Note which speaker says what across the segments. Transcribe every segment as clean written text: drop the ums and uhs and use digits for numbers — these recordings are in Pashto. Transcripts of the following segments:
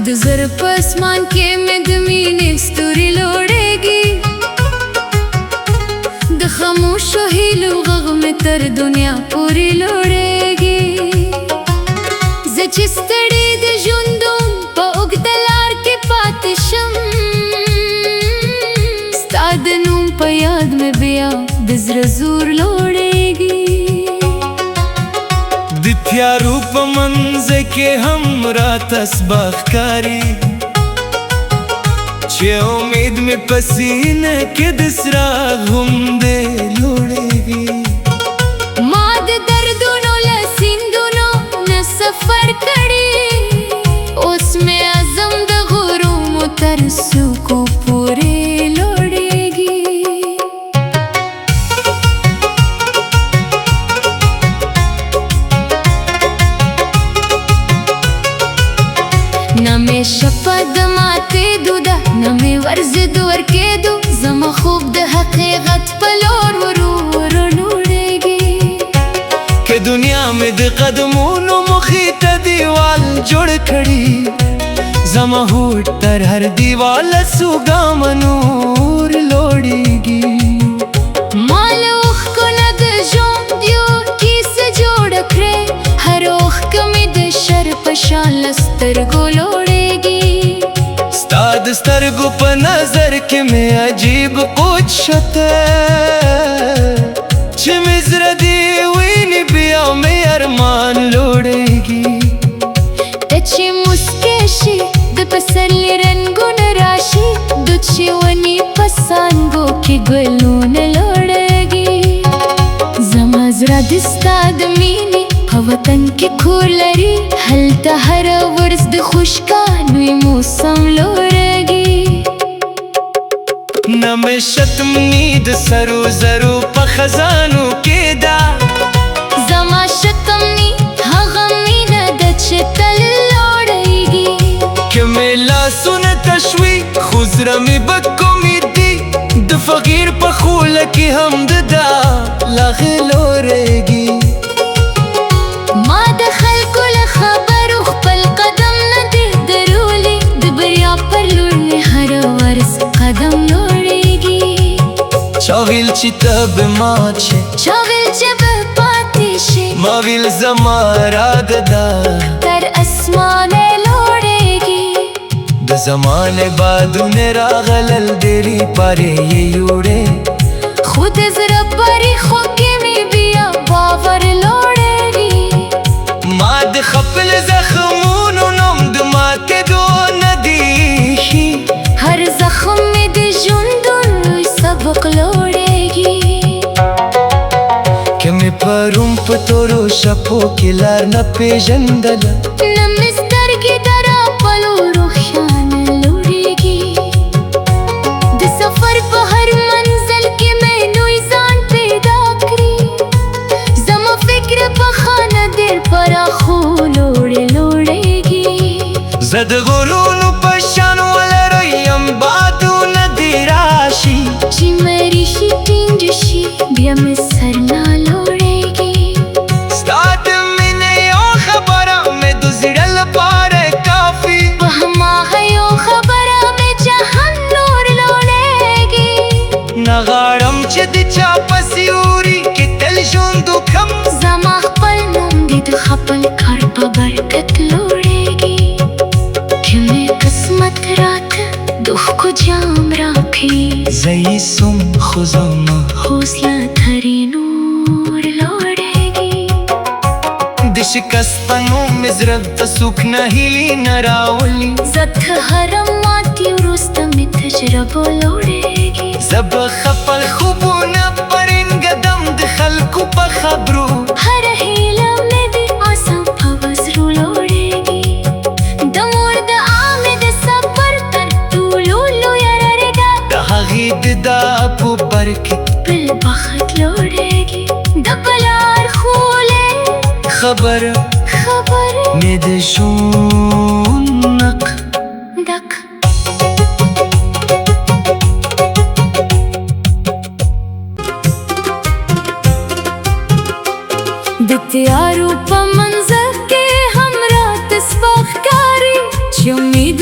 Speaker 1: د زر پسمان کې مې د مینې ستوري لوړېږي د خاموشو هیلو غږ مې تر دنیا پورې لوړېږي زه چې ستړې د ژوندون په اوږده لار کې پاتې شم ستا د نوم په یاد مې بیا د زړه زور لوړېږي
Speaker 2: د تیارو په منځ کې هم راته صبح ښکاري چې امید مې په سینه کې د څراغ غوندې لوړېږي
Speaker 1: ما د دردونو له سیندونو نه سفر کړی اوس مې عزم د غرونو تر څوکو پورې لوړېږي نه مې شپه د ماتېدو ده نه مې ورځېدو ورکېدو زما خوب د حقیقت په لور ورو ورو لوړېږي
Speaker 2: که دنیا مې د قدمونو مخې ته دیوال جوړ کړي زما هوډ تر هر دیواله څو ګامه نور لوړېږي
Speaker 1: ما له اوښکو نه د ژوند یو کیسه جوړه کړې هر اوښکه مې د شر په شان له سترګو لوړېږي
Speaker 2: ستا د سترګو په نظر کې مې عجیب قوت شته چې مې زړه دې ویني بیا مې ارمان لوړېږي
Speaker 1: ته چې مسکۍ شي د پسرلي رنګونه راشي دود چې ونې په څانګو کې ګلونه لوړېږي زما زړه د ستا د مینې په وطن کې کور لري هلته هره ورځ د خوشکالۍ موسم لوړېږي
Speaker 2: نه مې شتمني د سرو زرو په خزانو کې ده
Speaker 1: زما شتمني هغه مینه ده چې تل لوړېږي
Speaker 2: که مې لاسونه تشوي خو زړه مې به امید دي د فقیر په خوله کې هم د دا لاغې لوړېږي
Speaker 1: ما د خلکو له خبرو خپل قدم نه دی درولی د بریا پر لور مې هره ورځ قدم لوړېږي
Speaker 2: چا ویل چې ته به مات شې
Speaker 1: چا ویل چې به پاتې شي
Speaker 2: ما ویل زما اراده ده
Speaker 1: تر اسمانه لوړېږي
Speaker 2: د زمانې بادونه راغلل ډېرې پارې یې یوړې
Speaker 1: خو د زړه پریښو کې مې بیا باور لوړېږي
Speaker 2: ما د خپل زخمونو نوم د ماتېدو نه دی ایښي
Speaker 1: هر زخم مې د ژوندون لوی سبق لوړېږي
Speaker 2: که مې پرون په تورو شپو کې لار نه پېژندله
Speaker 1: نه مې سترګې د راپلو روښانه لوړېږي د سفر په هر منزل کې مې نوی ځان پیدا کړي زما فکر په خانه ډېر پراخو لوړې لوړېږي
Speaker 2: زه د غرونو په شان ولره یم بادونه دې راشي
Speaker 1: چې مې شي ټینګ شي بیا مې سر نه لوړېږي
Speaker 2: ستا د مینې یو خبره مې د زړه لپاره کافي
Speaker 1: په هماغه یو خبره مې جهان نور لوړېږي
Speaker 2: نه غواړم چې د چا په سیوري کې تل ژوند وکړم
Speaker 1: زما خپل نوم دې د خپل کار په برکت لوړېږي که مې قسمت راته د اوښکو جام راکړي
Speaker 2: زه یې سوم خو زما
Speaker 1: حوصله ترې نور لوړېږي
Speaker 2: د شکستنو مې زړه ته څوک نه هیلې نه راولي
Speaker 1: زه ته هره ماتې وروسته مې تجربو لوړېږي
Speaker 2: زه به خپل خوبونه پرېنږدم د خلکو په خبرو
Speaker 1: هره هیله مې د آسم په وزرو لوړېږي د مور دعا مې د سفر تر ټولو لویه رارګه
Speaker 2: د هغې د دا په برکت
Speaker 1: بل بخت لوړېږي د بلار خوله
Speaker 2: خبره مې د ژوند نق
Speaker 1: دک د تیارو په منځ کې هم راته سپک ښکاري چې امید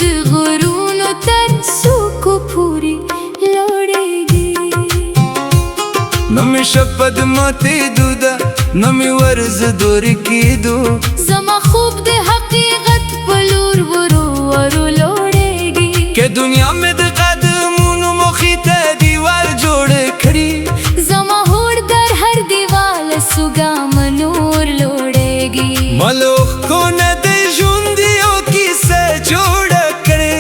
Speaker 1: د غرونو تر څوکو پورې لوړېږي.
Speaker 2: نه مې شپه د ماتېدو ده، نه مې ورځ دورې کېدو.
Speaker 1: زما خوب د حقیقت په لور ورو ورو لوړېږي.
Speaker 2: که دنیا مې د قدمونو مخې ته دیوال جوړ کړي،
Speaker 1: زما هوډ در هر دیوال سو ګامه نور لوړېږي.
Speaker 2: ملوکو نه د ژوند یو کیسه جوړه کړې،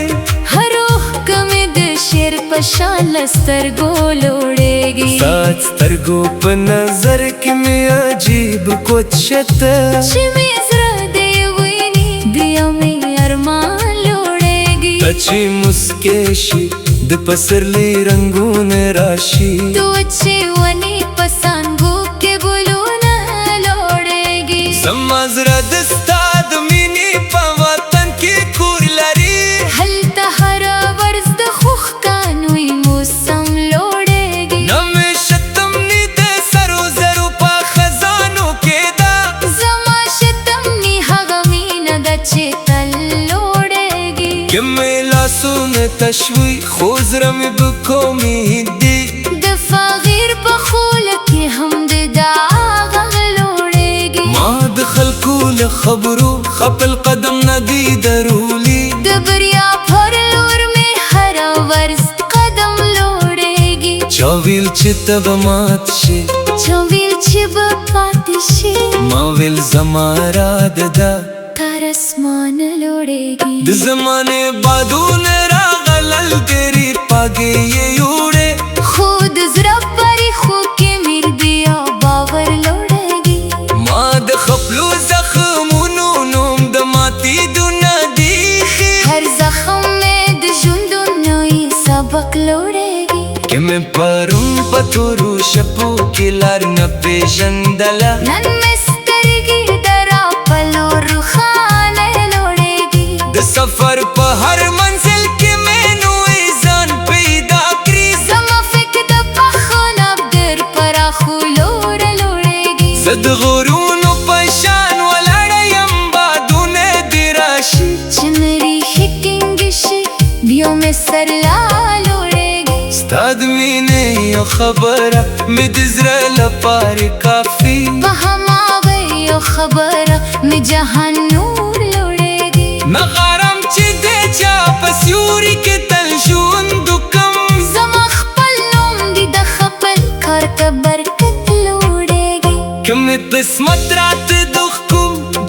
Speaker 1: هر اوښکه مې د شعر په شان له سترګو لوړېږي.
Speaker 2: ستا سترګو په نظر کې مې عجیب کوڅ شته،
Speaker 1: چې مې زړه دې ویني بیا مې ارمان لوړېږي.
Speaker 2: ته چې مسکې شي د پسرلي رنګونه راشي،
Speaker 1: تو چې ونې په څانګو کې ګلونه لوړېږي.
Speaker 2: زما زړه د ستا د مینې په وطن کې کور لري،
Speaker 1: هلته هره ورځ د خوښکانوي موسم لوړېږي.
Speaker 2: نه مې شتمني د سرو زرو په خزانو کې ده،
Speaker 1: زما شتمني هغه مینه ده چې تل لوړېږي.
Speaker 2: که مې لاسونه تش وي خو زړه مې به امید دی.
Speaker 1: د فقیر په خوله کې هم د دعا غږ لوړېږي.
Speaker 2: ما د خلکو له خبرو خپل قدم نه دی درولی،
Speaker 1: د بریا پر لور مې هره ورځ قدم لوړېږي.
Speaker 2: چا ویل چې ته به مات شې،
Speaker 1: چا ویل چې به پاتې شي،
Speaker 2: ما ویل زما اراده ده
Speaker 1: تر اسمانه لوړېږي.
Speaker 2: د زمانې بادونه راغلل ډېرې پاګې یې یوړې،
Speaker 1: خو د زړه پریښو کې مې بیا باور لوړېږي.
Speaker 2: ما د خپلو زخمونو نوم د ماتېدو نه دی ایښی،
Speaker 1: هر زخم مې د ژوندو نوی سبق لوړېږي.
Speaker 2: که مې پرون په تورو شپو کې لار نه پېژندله،
Speaker 1: نن مې سترګې د را په لور روښانه لوړېږي.
Speaker 2: د سفر په هر منزل کې مې نوی ځان پیدا کړي.
Speaker 1: زما فکر د پخناب در پراخو لور لوړېږي.
Speaker 2: زه د غرونو په شان ولاړه یم، بادونه دې راشي،
Speaker 1: چې مې ریښې ټینګې شي بیا مې سرلا لوړېږي.
Speaker 2: ستا د مینې یو خبره مې د زړه لپاره کافي،
Speaker 1: په هماغه یو خبره مې جهان نور لوړېږي.
Speaker 2: نه غواړم چې د چا په سیوري کې تل ژوند وکړم.
Speaker 1: زما خپل نوم دې د خپل کار ته برکت لوړېږي.
Speaker 2: که مې قسمت راته د ښکو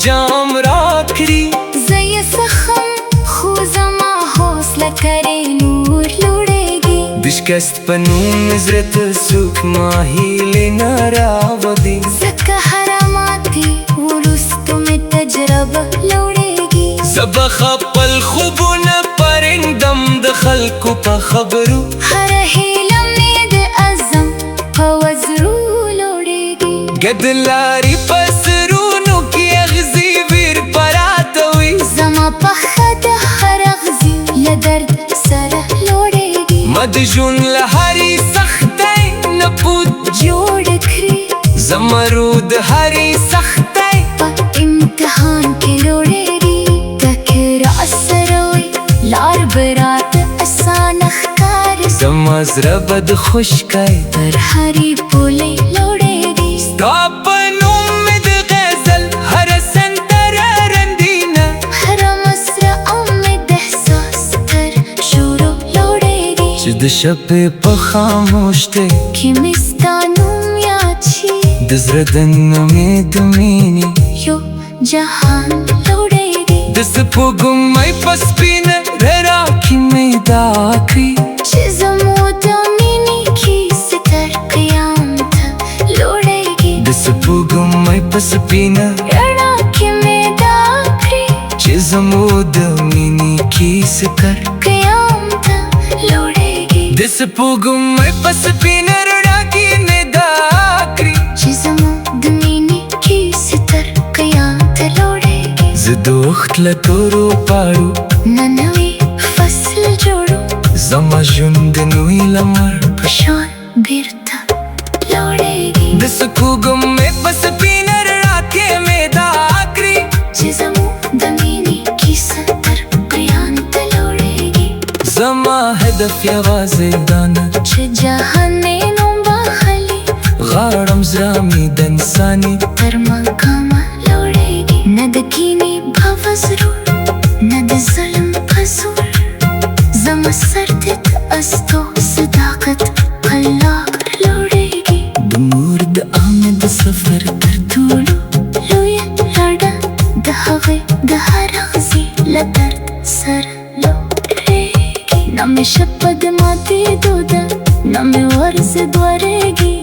Speaker 2: جام راکړي،
Speaker 1: زه یې څښم خو زما حوصله کرې نور لوړېږي.
Speaker 2: د شکست په نوم مې زړه ته څوک ماهیلې نه راوړي،
Speaker 1: ځکه هره ماتې وروسته مې تجربه لوړېږي.
Speaker 2: زه به خپل خوبونه پرېږدم د خلکو په خبرو،
Speaker 1: هره هیله مې د عزم په وزرو لوړېږي.
Speaker 2: ګډ لارې په سرونو کې اغزي ویر پراته وي،
Speaker 1: زما پښه د هر اغزي له درد سره لوړېږي.
Speaker 2: ما د ژوند له هرې سختۍ نه پود
Speaker 1: جوړ کړي
Speaker 2: زما روح د هرې سختۍ
Speaker 1: په امتحان کې لوړېږي. تکر سره وي لار به راته اسانه ښکاري.
Speaker 2: زما زړه به د خوشکۍ
Speaker 1: تر هرې پولې لوړېږي.
Speaker 2: ستا په نوم مې د غزل هره سندره رنګینه،
Speaker 1: هره مصرعه مې د احساس تر شورو لوړېږي.
Speaker 2: چې د شپې په خاموشۍ
Speaker 1: کې مې ستا نوم یاد شي،
Speaker 2: د زړه دننه مې د مینې
Speaker 1: یو جهان لوړېږي.
Speaker 2: د سپوږمۍ په سپینه رڼا کې مې دا کړي،
Speaker 1: چې زموږ د مینې کیسې تر قیامته لوړېږي.
Speaker 2: د سپوږمۍ په سپینه
Speaker 1: رڼا کې مې دا کړي،
Speaker 2: چې زموږ د مینې کیسې تر
Speaker 1: قیامته لوړېږي.
Speaker 2: د سپوږمۍ په سپینه رڼا کې مې دا کړي،
Speaker 1: چې زموږ د مینې کیسې تر قیامته لوړېږي.
Speaker 2: زه د وخت له تورو پاړو
Speaker 1: نه نوی فصل جوړو،
Speaker 2: زما ژوند د نوي لمر
Speaker 1: په شان بیرته لوړېږي.
Speaker 2: د سپوږمۍ په سپینه رڼا کې مې دا کړي،
Speaker 1: چې زموږ د مینې کیسه تر قیامته لوړېږي.
Speaker 2: زما هدف یوازې دانه
Speaker 1: چې جهانینو بخلي
Speaker 2: غاړم زړه مې د انساني
Speaker 1: تر مقامه لوړېږي نه د کینې بوزرور نه د ظلم په زور زما سر دې د استو صداقت په لار لوړېږي
Speaker 2: د مور د عامه د سفر تر ټولو
Speaker 1: لویه لړه د هغې د هر اغزي له درد سره لوړېږي نه مې شپه د ماتېدو ده نه مې ورځې دوړېږي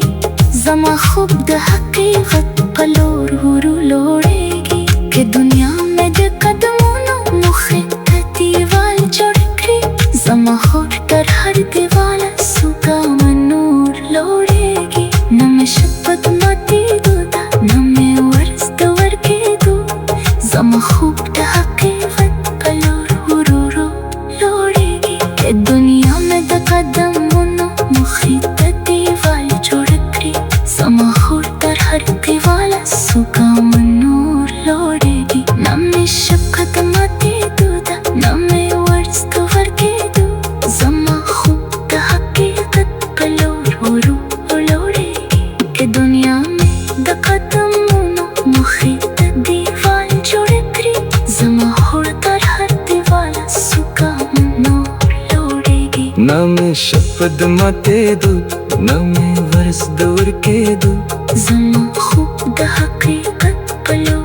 Speaker 1: زما خوب د حقیقت په لور ورو لوړېږي که دنیا مې د قدمونو مخې ته دیوال جوړ کړي زما هوډ تر هر دیواله څو ګامه نور لوړېږي نه مې شپه د ماتېدو ده نه مې ورځ د ورکېدو زما خوب د حقیقت په لور ورو لوړېږي که دنیا مې د قدمونو مخې ته دیوال جوړ کړي زما هوډ تر هر دیواله څو ګامه نور لوړېږي نه مې شپه د ماتېدو ده نه مې ورځ د ورکېدو زما خوب د حقیقت په لور ورو لوړېږي که دنیا مې د قدمونو مخې ته دیوال جوړ کړي زما هوډ تر هر دیواله څو ګامه نور لوړېږي
Speaker 2: نه مې شپه د ماتېدو نه مې ورځ د ورکېدو
Speaker 1: زما خوب د حقیقت په لور